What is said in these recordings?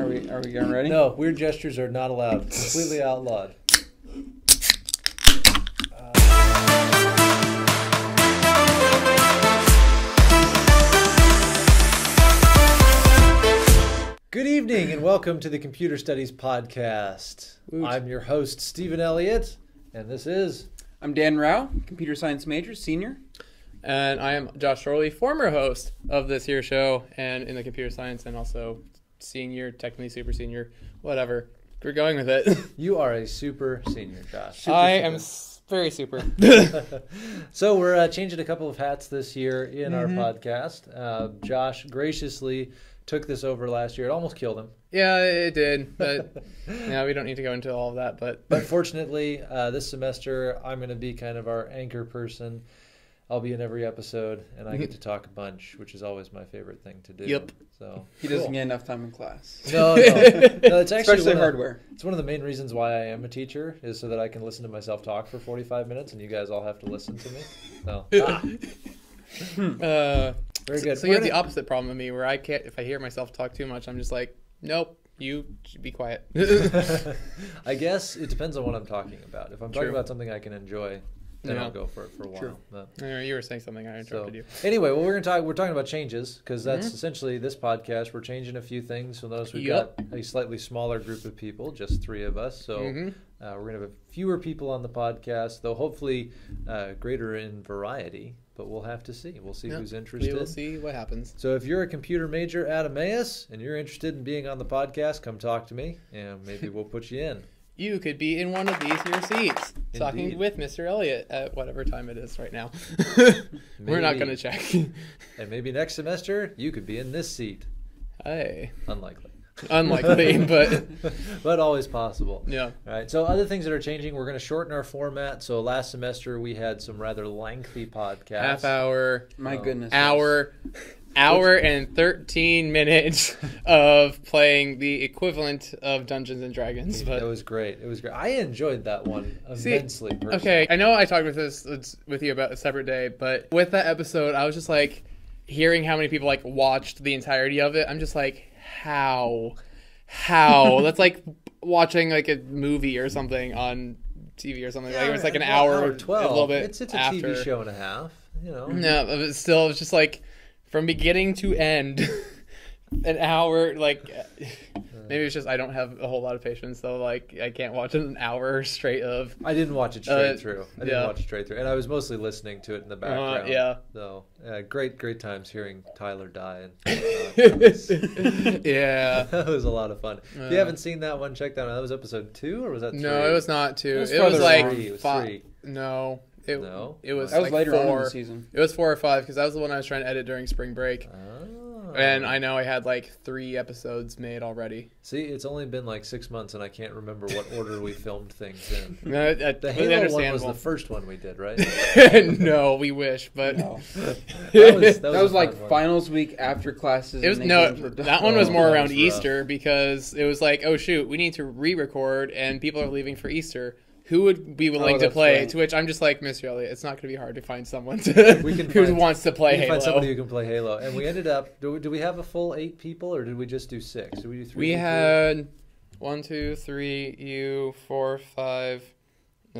Are we getting ready? No, weird gestures are not allowed. Completely outlawed. Good evening and welcome to the Computer Studies Podcast. I'm your host, Stephen Elliott, and this is... I'm Dan Rao, computer science major, senior. And I am Josh Schorle, former host of this here show and in the computer science and also senior, technically super senior, whatever. We're going with it. You are a super senior, Josh. I am very super. So we're changing a couple of hats this year in our podcast. Josh graciously took this over last year. It almost killed him. Yeah, it did, but yeah, we don't need to go into all of that. But fortunately, this semester, I'm going to be kind of our anchor person. I'll be in every episode, and I get to talk a bunch, which is always my favorite thing to do. Yep. So he doesn't get enough time in class. No, it's actually especially hardware. It's one of the main reasons why I am a teacher is so that I can listen to myself talk for 45 minutes, and you guys all have to listen to me. So, very good. So you have the opposite problem with me, where I can't. If I hear myself talk too much, I'm just like, nope. You should be quiet. I guess it depends on what I'm talking about. If I'm talking about something I can enjoy, then I'll go for it for a while. But. You were saying something. I interrupted you. Anyway, well, we're talking about changes because that's essentially this podcast. We're changing a few things. You'll notice we've got a slightly smaller group of people, just 3 of us. So we're going to have fewer people on the podcast, though hopefully greater in variety. But we'll have to see. We'll see who's interested. We will see what happens. So if you're a computer major at Emmaus and you're interested in being on the podcast, come talk to me, and maybe we'll put you in. You could be in one of these here seats, talking with Mr. Elliott at whatever time it is right now. We're not going to check. And maybe next semester, you could be in this seat. Hey. Unlikely, but but always possible. Yeah. All right. So other things that are changing, we're going to shorten our format. So last semester we had some rather lengthy podcasts. Half hour. My goodness. Hour and 13 minutes of playing the equivalent of Dungeons and Dragons. But that was great. It was great. I enjoyed that one immensely. Personally. Okay, I know I talked with you about a separate day, but with that episode, I was just like hearing how many people like watched the entirety of it. I'm just like, how? That's like watching like a movie or something on TV or something. Like it was like an hour or 12. A little bit. It's a after. TV show and a half. You know. No, but still, it's just like from beginning to end, an hour. Like maybe it's just I don't have a whole lot of patience, so like I can't watch an hour straight of. I didn't watch it straight through. And I was mostly listening to it in the background. So great times hearing Tyler die. Yeah, that was a lot of fun. If you haven't seen that one, check that out. That was episode 2, or was that 3? No, it was not 2. It was like 3. It was 3. No. It was that was like later 4. on in the season. It was 4 or 5 because that was the one I was trying to edit during spring break. And I know I had like 3 episodes made already. See, it's only been like 6 months, and I can't remember what order we filmed things in. The Halo one was the first one we did, right? No, we wish, but no. that was like finals week after classes. It was that one was more around Easter because it was like, oh shoot, we need to re-record, and people are leaving for Easter. Who would be willing to play? Right. To which I'm just like, Mr. Elliott, it's not going to be hard to find someone who wants to play Halo. Find somebody who can play Halo. And we ended up, do we have a full 8 people, or did we just do 6? Did we do 3? We had 1, 2, 3, you, 4, 5,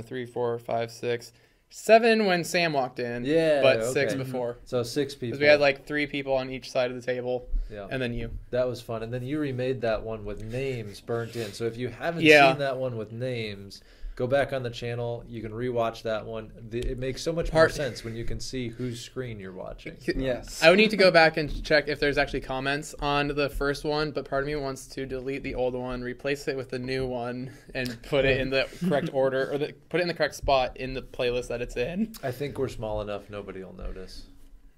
3, 4, 5, 6, 7 when Sam walked in. Yeah, but 6 before. So 6 people. Because we had like 3 people on each side of the table. Yeah. And then you. That was fun. And then you remade that one with names burnt in. So if you haven't seen that one with names, go back on the channel. You can rewatch that one. It makes so much more sense when you can see whose screen you're watching. Yes. I would need to go back and check if there's actually comments on the first one, but part of me wants to delete the old one, replace it with the new one, and put it in the correct order, or put it in the correct spot in the playlist that it's in. I think we're small enough nobody will notice.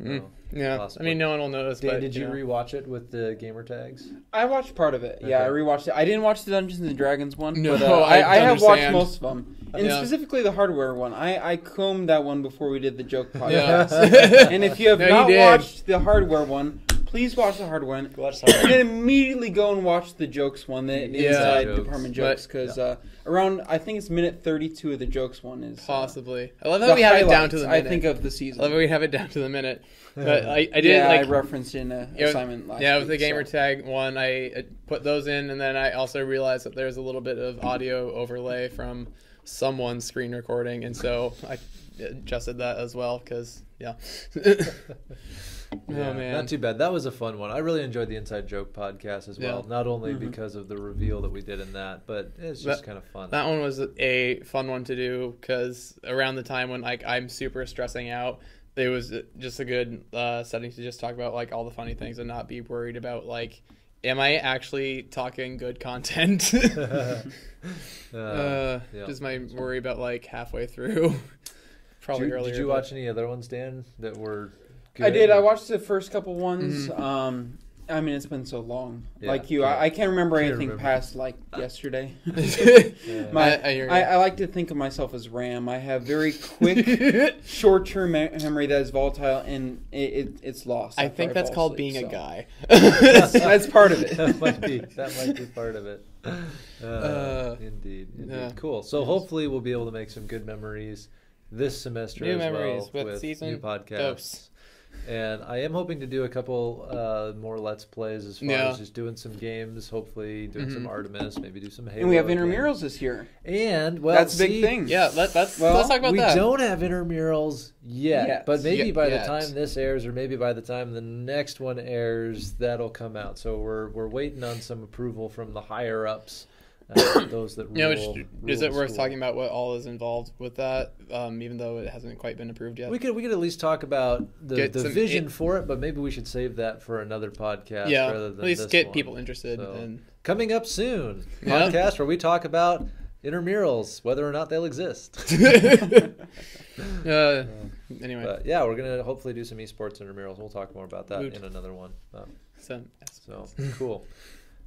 Yeah, possibly. I mean, no one will notice. Dan, but did you rewatch it with the gamer tags? I watched part of it. Okay. Yeah, I rewatched it. I didn't watch the Dungeons and Dragons one. No, but, I have watched most of them, and specifically the hardware one. I combed that one before we did the joke podcast. Yeah. And if you have not watched the hardware one, please watch the hard one. Watch the hard And then immediately go and watch the jokes one, the inside jokes. department jokes, because around, I think it's minute 32 of the jokes one is possibly. I love that we have it down to the minute. I think of the season. I love that we have it down to the minute. But I did I referenced in an assignment last week. Yeah, with the gamer tag one, I put those in, and then I also realized that there's a little bit of audio overlay from someone's screen recording, and so I adjusted that as well, because, oh, man. Not too bad. That was a fun one. I really enjoyed the Inside Joke podcast as well, not only because of the reveal that we did in that, but it's just kind of fun. That one was a fun one to do, because around the time when I'm super stressing out, it was just a good setting to just talk about all the funny things and not be worried about am I actually talking good content? Just my worry about halfway through. Probably earlier. Did you watch any other ones, Dan, that were good? I did. I watched the first couple ones. I mean, it's been so long. Like you, I can't remember anything past yesterday. I like to think of myself as RAM. I have very quick, short-term memory that is volatile, and it's lost. I think that's called being a guy. That's part of it. That might be part of it. Indeed. Cool. So hopefully we'll be able to make some good memories this semester new as memories well with season new podcasts. Dose. And I am hoping to do a couple more Let's Plays as far as just doing some games, hopefully doing some Artemis, maybe do some Halo. And we have intramurals this year. And, that's a big thing. Yeah, let's talk about that. We don't have intramurals yet, but maybe by the time this airs or maybe by the time the next one airs, that'll come out. So we're waiting on some approval from the higher-ups. Those that rule, is it worth talking about what all is involved with that, even though it hasn't quite been approved yet? We could at least talk about the vision for it, but maybe we should save that for another podcast rather than at least this get one. people interested. So, coming up soon, podcast where we talk about intramurals, whether or not they'll exist. Anyway. But we're going to hopefully do some esports intramurals. We'll talk more about that in another one. So cool.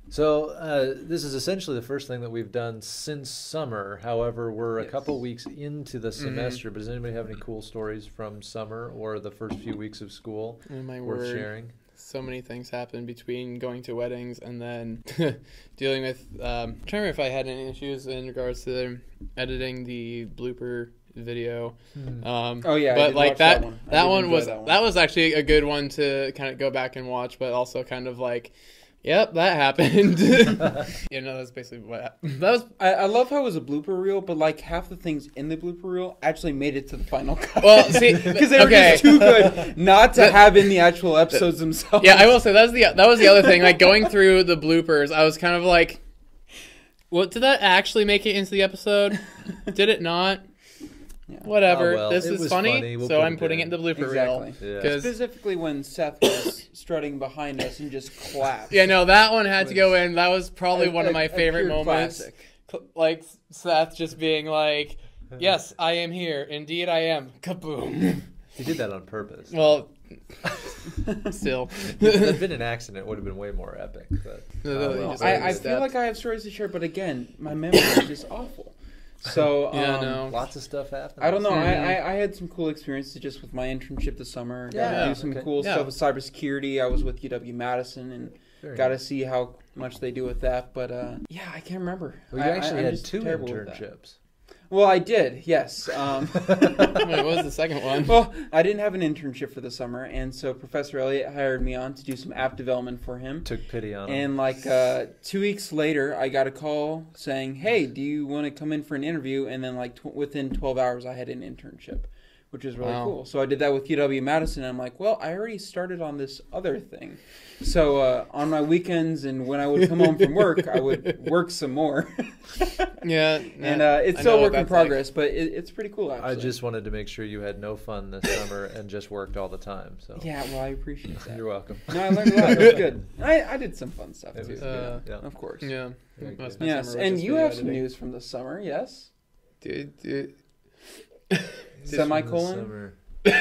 So this is essentially the first thing that we've done since summer. However, we're a couple weeks into the semester. But does anybody have any cool stories from summer or the first few weeks of school worth sharing? So many things happened between going to weddings and then dealing with... I'm trying to remember if I had any issues in regards to editing the blooper video. But that one was actually a good one to kind of go back and watch, but also kind of yep, that happened. That's basically what happened. I love how it was a blooper reel, but half the things in the blooper reel actually made it to the final cut. Well, see, because they were just too good not to have in the actual episodes themselves. Yeah, I will say that was the other thing. Going through the bloopers, I was kind of "What did that actually make it into the episode? Did it not?" Yeah. Whatever. This is funny, so I'm putting it in the blooper reel. Yeah. Specifically when Seth was strutting behind us and just clapped. Yeah, no, that one had to go in. That was probably one of my favorite moments. Classic. Seth just being "Yes, I am here. Indeed, I am." Kaboom. He did that on purpose. Well, still. If it had been an accident, it would have been way more epic. But, I feel like I have stories to share, but again, my memory is just awful. So lots of stuff happened. I don't know. I had some cool experiences just with my internship this summer. Got to do some cool stuff with cybersecurity. I was with UW-Madison and got to see how much they do with that. But I can't remember. Well, you actually had 2 internships. Well, I did, yes. Wait, what was the second one? Well, I didn't have an internship for the summer, and so Professor Elliott hired me on to do some app development for him. Took pity on him. And 2 weeks later, I got a call saying, "Hey, do you want to come in for an interview?" And then within 12 hours, I had an internship, which was really cool. So I did that with UW-Madison, and I'm like, well, I already started on this other thing. So on my weekends and when I would come home from work, I would work some more. And it's still a work in progress, but it's pretty cool, actually. I just wanted to make sure you had no fun this summer and just worked all the time. So yeah, well, I appreciate that. You're welcome. No, I learned a lot. It was good. I did some fun stuff, too. Of course. Yeah. Yes, and you have some news from the summer, yes? Dude. Semicolon?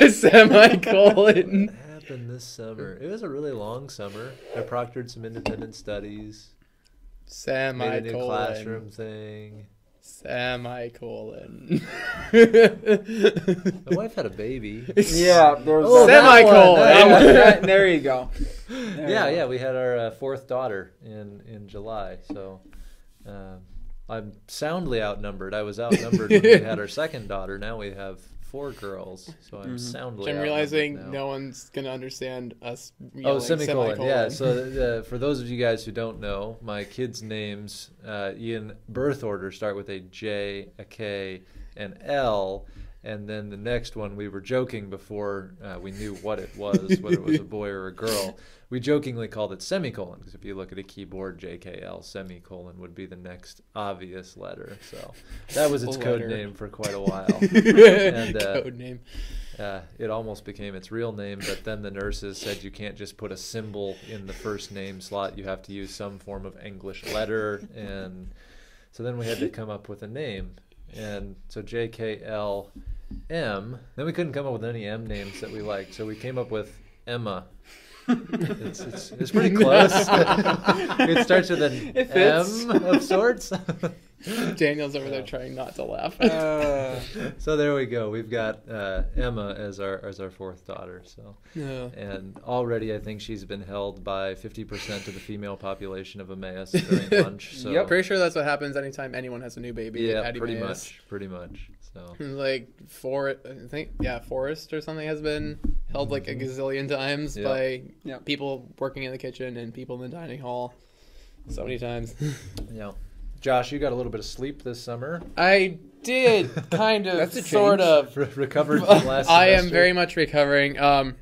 Semicolon. What happened this summer? It was a really long summer. I proctored some independent studies. Semicolon. Made a new classroom thing. Semicolon. My wife had a baby. Yeah, there was Oh, semicolon. There you go. Yeah, we had our fourth daughter in July, so I'm soundly outnumbered. I was outnumbered when we had our second daughter. Now we have 4 girls, so I'm soundly I'm outnumbered realizing now. no one's going to understand us Oh, yelling semicolon. Yeah, so for those of you guys who don't know, my kids' names in birth order start with a J, a K, an L, and then the next one, we were joking before we knew what it was, whether it was a boy or a girl. We jokingly called it semicolon, because if you look at a keyboard, JKL, semicolon would be the next obvious letter. So that was its code name for quite a while. And, code name. It almost became its real name, but then the nurses said you can't just put a symbol in the first name slot. You have to use some form of English letter. And so then we had to come up with a name. And so JKLM. Then we couldn't come up with any M names that we liked, so we came up with Emma. It's pretty close. It starts with an M of sorts. Daniel's over there trying not to laugh. So there we go. We've got Emma as our fourth daughter. So, and already I think she's been held by 50% of the female population of Emmaus during lunch. So. Yep, pretty sure that's what happens anytime anyone has a new baby. Yeah, pretty much. So like Forrest or something has been held like a gazillion times by people working in the kitchen and people in the dining hall. So many times. Yeah. Josh, you got a little bit of sleep this summer. I did, kind of, That's a sort of. Recovered from last semester? I am very much recovering. It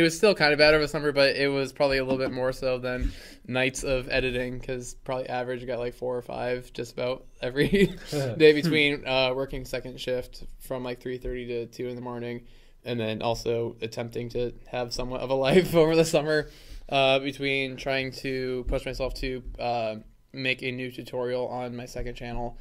was still kind of bad over the summer, but it was probably a little bit more so than nights of editing, because probably average got like 4 or 5 just about every day between working second shift from like 3:30 to 2 in the morning, and then also attempting to have somewhat of a life over the summer. Between trying to push myself to make a new tutorial on my second channel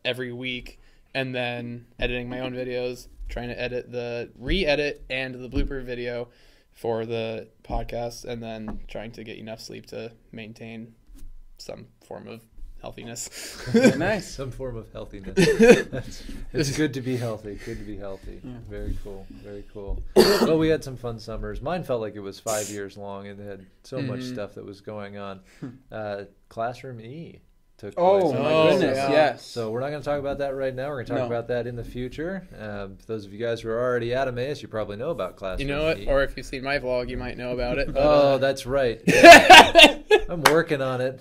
every week, and then editing my own videos, trying to edit the re-edit and the blooper video for the podcast, and then trying to get enough sleep to maintain some form of healthiness. Nice. Some form of healthiness. It's good to be healthy. Yeah. Very cool. Well, we had some fun summers. Mine felt like it was 5 years long, and it had so much stuff that was going on. Classroom E took place. Oh, my goodness, yes. So we're not going to talk about that right now. We're going to talk about that in the future. Those of you guys who are already at Emmaus, you probably know about Classroom E. You know it, or if you've seen my vlog, you might know about it. But, that's right. Yeah. I'm working on it.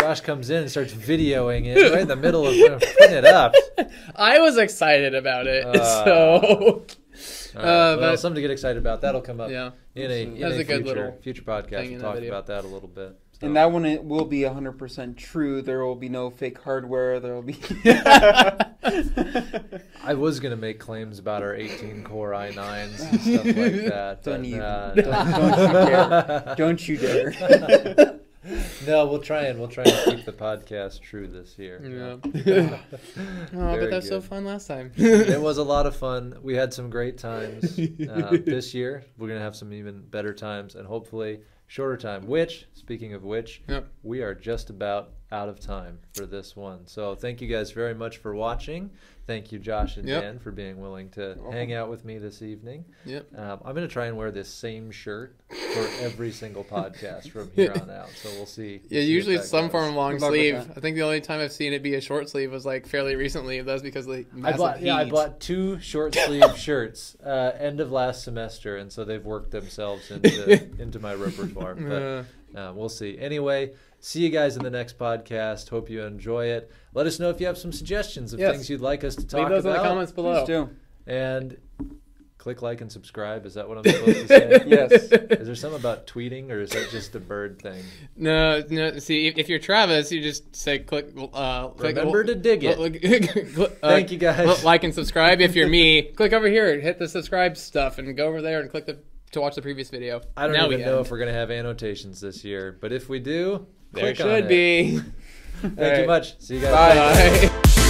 Josh comes in and starts videoing it right in the middle of putting it up. I was excited about it, but something to get excited about. That'll come up in a future podcast. We'll talk about that a little bit. So. And that one, it will be 100% true. There will be no fake hardware. There will be. I was gonna make claims about our 18-core i9s and stuff like that. Don't you dare. No, we'll try and keep the podcast true this year. Yeah. But that was so fun last time. It was a lot of fun. We had some great times. This year, we're going to have some even better times and hopefully shorter time, speaking of which, we are just about out of time for this one. So thank you guys very much for watching. Thank you, Josh and Dan, for being willing to hang out with me this evening. I'm going to try and wear this same shirt for every single podcast from here on out. So we'll see. Yeah, usually it's some form of long sleeve. I think the only time I've seen it be a short sleeve was like fairly recently. That's because of the massive heat. I bought 2 short sleeve shirts end of last semester, and so they've worked themselves into my repertoire. But we'll see. Anyway, see you guys in the next podcast. Hope you enjoy it. Let us know if you have some suggestions of things you'd like us to talk about. Leave those in the comments below. Please do. And click like and subscribe. Is that what I'm supposed to say? Yes. Is there something about tweeting, or is that just a bird thing? No. See, if you're Travis, you just say click. Remember to dig it. Thank you guys. Like and subscribe. If you're me, click over here and hit the subscribe stuff, and go over there and click to watch the previous video. I don't even know if we're gonna have annotations this year, but if we do, there should be. Thank you much. See you guys. Bye.